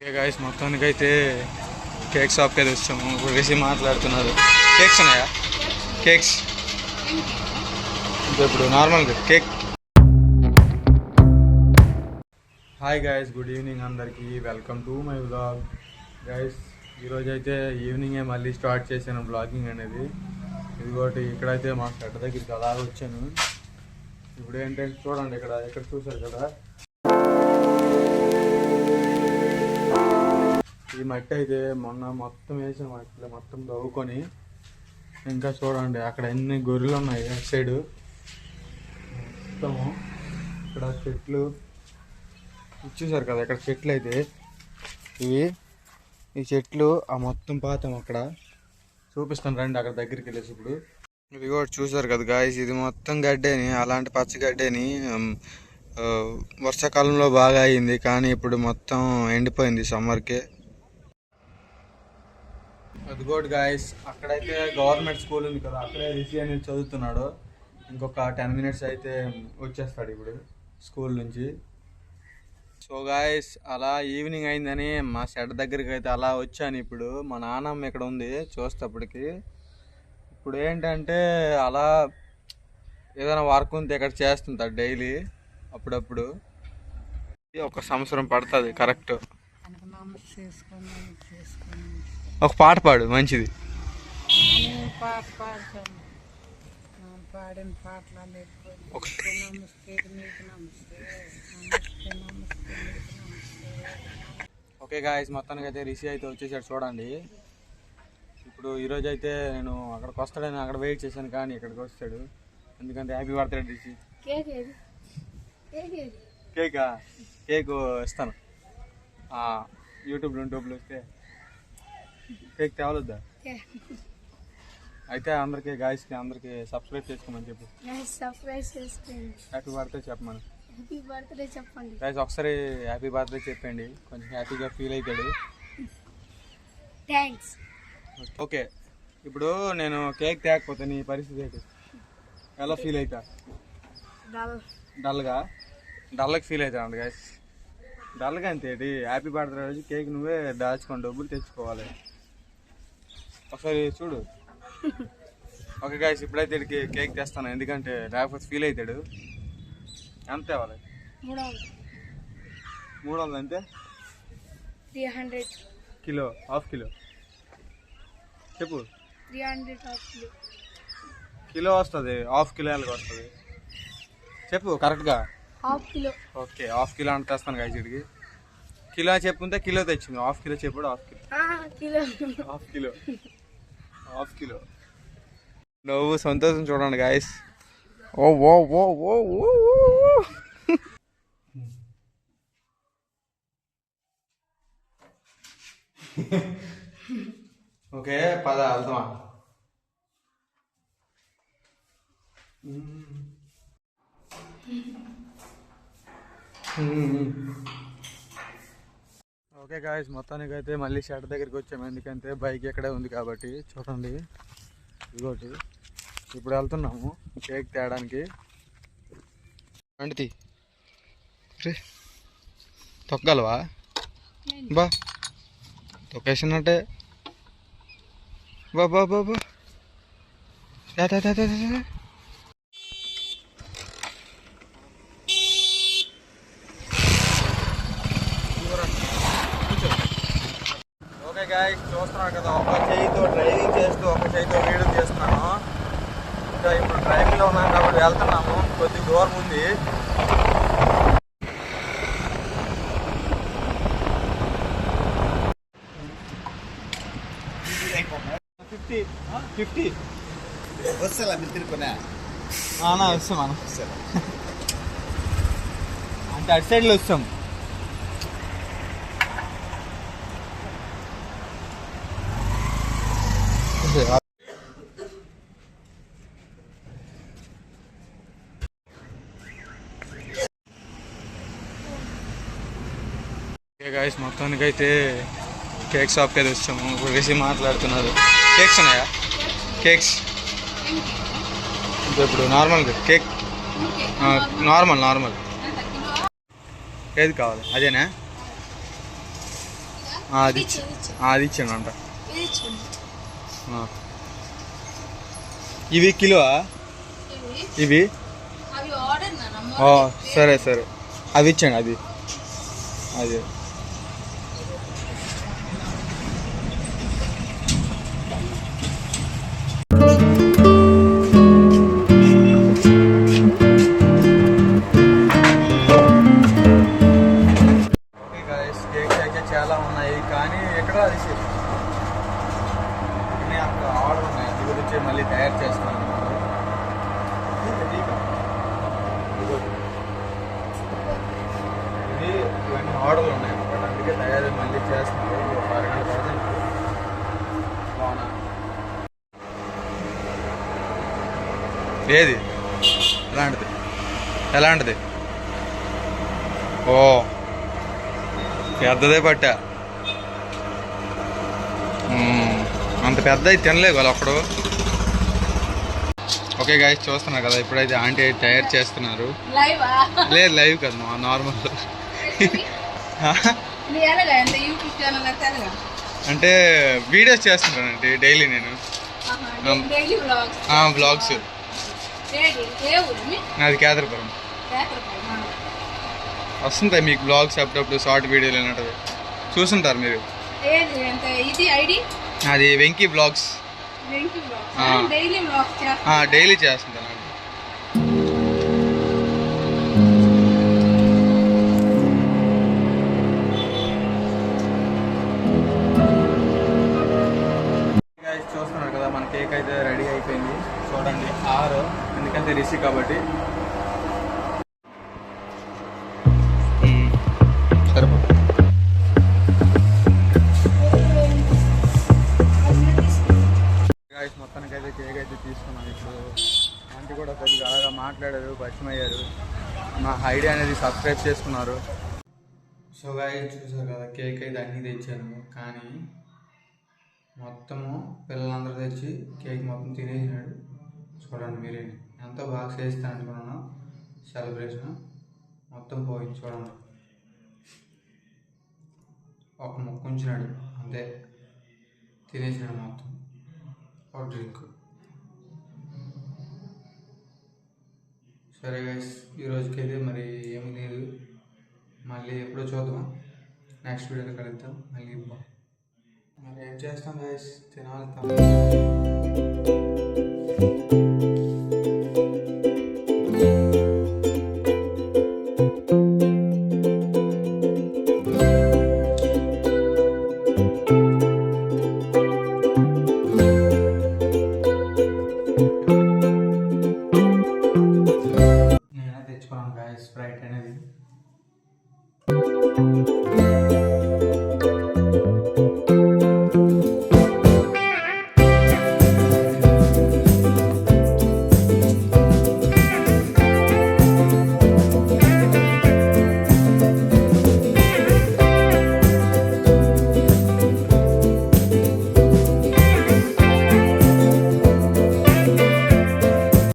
Okay guys, మొత్తానికి అయితే cake షాప్కి అయితే వచ్చాము. ఇప్పుడు రిషి మాట్లాడుతున్నారు. కేక్స్ ఉన్నాయా? కేక్స్ ఇప్పుడు నార్మల్గా cake. Hi guys, good evening అందరికీ. Welcome to my vlog. Guys, ఈరోజు అయితే ఈవినింగే మళ్ళీ స్టార్ట్ చేశాను వ్లాగింగ్ అనేది. ఇదిగోటి ఇక్కడైతే మా షెడ్ దగ్గరికి అలా వచ్చాను. ఇప్పుడు ఏంటంటే చూడండి, ఇక్కడ చూసారు కదా, ఈ మట్టి అయితే మొన్న మొత్తం వేసాం. అట్లా మొత్తం తవ్వుకొని ఇంకా చూడండి అక్కడ ఎన్ని గొర్రెలు ఉన్నాయి అటు సైడు మొత్తము. ఇక్కడ చెట్లు చూసారు కదా, ఇక్కడ చెట్లు అయితే ఈ చెట్లు ఆ మొత్తం పాతం అక్కడ చూపిస్తాను రండి, అక్కడ దగ్గరికి వెళ్ళేసి. ఇప్పుడు ఇది కూడా చూసారు కదా గాయస్, ఇది మొత్తం గడ్డేని, అలాంటి పచ్చ గడ్డేని వర్షాకాలంలో బాగా అయింది, కానీ ఇప్పుడు మొత్తం ఎండిపోయింది సమ్మర్కే. అదిగోటి గాయస్, అక్కడైతే గవర్నమెంట్ స్కూల్ ఉంది కదా, అక్కడే రిషి అనేది చదువుతున్నాడు. ఇంకొక 10 minutes అయితే వచ్చేస్తాడు ఇప్పుడు స్కూల్ నుంచి. సో గాయస్, అలా ఈవినింగ్ అయిందని మా షెడ్ దగ్గరికి అయితే అలా వచ్చాను. ఇప్పుడు మా నాన్నమ్మ ఇక్కడ ఉంది చూస్తేప్పటికి. ఇప్పుడు ఏంటంటే అలా ఏదైనా వర్క్ ఉంటే ఇక్కడ చేస్తుంటాడు డైలీ అప్పుడప్పుడు. ఒక సంవత్సరం పడుతుంది కరెక్ట్. ఒక పాట పాడు మంచిది. ఓకే గాయస్, మొత్తానికి అయితే రిషి అయితే వచ్చేసాడు చూడండి. ఇప్పుడు ఈరోజు అయితే నేను అక్కడికి వస్తాడని అక్కడ వెయిట్ చేశాను, కానీ ఇక్కడికి వస్తాడు. ఎందుకంటే హ్యాపీ బర్త్డే రిషి. కేకా? కేక్ ఇస్తాను, యూట్యూబ్లో వస్తే కేక్ తేవలొద్దా? అయితే అందరికి గాయస్కి అందరికి సబ్స్క్రైబ్ చేసుకోమని చెప్పు. హ్యాపీ బర్త్డే చెప్పమని. గాయస్ ఒకసారి హ్యాపీ బర్త్డే చెప్పండి, కొంచెం హ్యాపీగా ఫీల్ అవుతాడు. ఓకే, ఇప్పుడు నేను కేక్ తేకపోతే నీ పరిస్థితి ఏంటి? ఎలా ఫీల్ అవుతా? డల్గా ఫీల్ అవుతాడు గాయస్. డల్గా అంతేటి. హ్యాపీ బర్త్డే రోజు కేక్ నువ్వే దాచుకొని డబ్బులు తెచ్చుకోవాలి. ఒకసారి చూడు. ఓకే గాయస్, ఇప్పుడైతే ఇక్కడికి కేక్ తెస్తాను, ఎందుకంటే లేకపోతే ఫీల్ అవుతాడు. ఎంత తేవాలి? 300 అంతే? 300 కిలో, హాఫ్ కిలో చెప్పు. 300 హాఫ్ కిలో. కిలో వస్తుంది, హాఫ్ కిలో ఎలాగ వస్తుంది చెప్పు కరెక్ట్గా. Half kilo. Okay, half kilo అంటే తెస్తాను గాయస్. ఇక్కడికి కిలో చెప్పుంటే కిలో తెచ్చింది. హాఫ్ కిలో చెప్పాడు. హాఫ్ కిలో నువ్వు సంతోషం చూడండి గాయస్. ఓ ఓ ఓ ఓ ఓ. ఓకే, పద వెళ్తామా. ఓకే గాయస్, మొత్తానికి అయితే మళ్ళీ షెడ్ దగ్గరికి వచ్చాము, ఎందుకంటే బైక్ ఎక్కడే ఉంది కాబట్టి. చూడండి ఇదిగోటి, ఇప్పుడు వెళ్తున్నాము కేక్ తేయడానికి. అంటిది తొక్కగలవా? బా తొక్కేసినట్టే. బా బా బా బా. ఓకే గాయస్, చూస్తున్నాను కదా, ఒక చేయితో డ్రైవింగ్ చేస్తూ ఒక చేయితో వీడియో చేస్తున్నాను. ఇంకా ఇప్పుడు డ్రైవింగ్లో ఉన్నాం కాబట్టి వెళ్తున్నాము, కొద్ది దూరం ఉంది. ఫిఫ్టీ వస్తా తిరుకున్నా వస్తాం మనం. అంటే అటు సైడ్లో వస్తాం. గాయస్, మొత్తానికి అయితే కేక్ షాప్కి అయితే వచ్చాము. ఇప్పుడు రిషి మాట్లాడుతున్నారు. కేక్స్ ఉన్నాయా? కేక్స్ ఇప్పుడు నార్మల్గా కేక్, నార్మల్ ఏది కావాలి అదేనా? అది ఇచ్చాను అంట. ఇవి కిలో ఇవి సరే సరే అవి ఇచ్చాను అది అది కేక్స్ అయితే చాలా ఉన్నాయి కానీ ఎక్కడ రిసీవ్ అక్కడ ఆర్డర్ ఉన్నాయి అది గురించి మళ్ళీ తయారు చేస్తున్నాను. ఇవన్నీ ఆర్డర్లు ఉన్నాయి అన్నమాట, అందుకే తయారు మళ్ళీ చేస్తున్నాను. ఒక అరగంట పడుతుంది. బాగున్నా ఏది ఎలాంటిది ఎలాంటిది? ఓ పెద్దదే పట్టా, అంత పెద్ద అయితే తినలేదు వాళ్ళు అప్పుడు. ఓకే గాయస్ చూస్తున్నారు కదా, ఇప్పుడైతే ఆంటీ తయారు చేస్తున్నారు. లేదు లైవ్ కదా నార్మల్. అంటే వీడియోస్ చేస్తున్నానండి డైలీ నేను, బ్లాగ్స్. నాది కేదరపురం. వస్తుంటాయి మీకు బ్లాగ్స్ అప్పుడప్పుడు, షార్ట్ వీడియోలు అన్నట్టు చూస్తుంటారు మీరు. అది వెంకీ బ్లాగ్స్. డైలీ చేస్తుంటాను. చూస్తున్నారు కదా మన కేక్ అయితే రెడీ అయిపోయింది. చూడండి 6 ఎందుకంటే రిసి కాబట్టి సరిపోతుంది. మొత్తానికి అయితే కేక్ అయితే తీసుకున్నాను. ఇప్పుడు ఆంటీ కూడా కొద్దిగా అలాగా మాట్లాడారు, పరిచయం అయ్యారు, మా ఐడియా అనేది సబ్స్క్రైబ్ చేసుకున్నారు. సో గాయ్స్ చూసారు కదా, కేక్ అయితే అన్నీ తెచ్చాను కానీ మొత్తము పిల్లలందరూ తెచ్చి కేక్ మొత్తం తినేసినాడు. చూడండి మీరే ఎంతో బాగా చేస్తాను అనుకున్నాను. సెలబ్రేషన్ మొత్తం పోయింది. చూడండి ఒక ముక్క ఉంచినాడు అంతే, తినేసినాడు మొత్తం. ఒక డ్రింక్. సరే గైస్, ఈరోజుకైతే మరి ఏమి లేదు, మళ్ళీ ఎప్పుడో చూద్దాం. నెక్స్ట్ వీడియోలో కలుద్దాం మళ్ళీ. మరి ఏం చేస్తాం గైస్, తినాలి.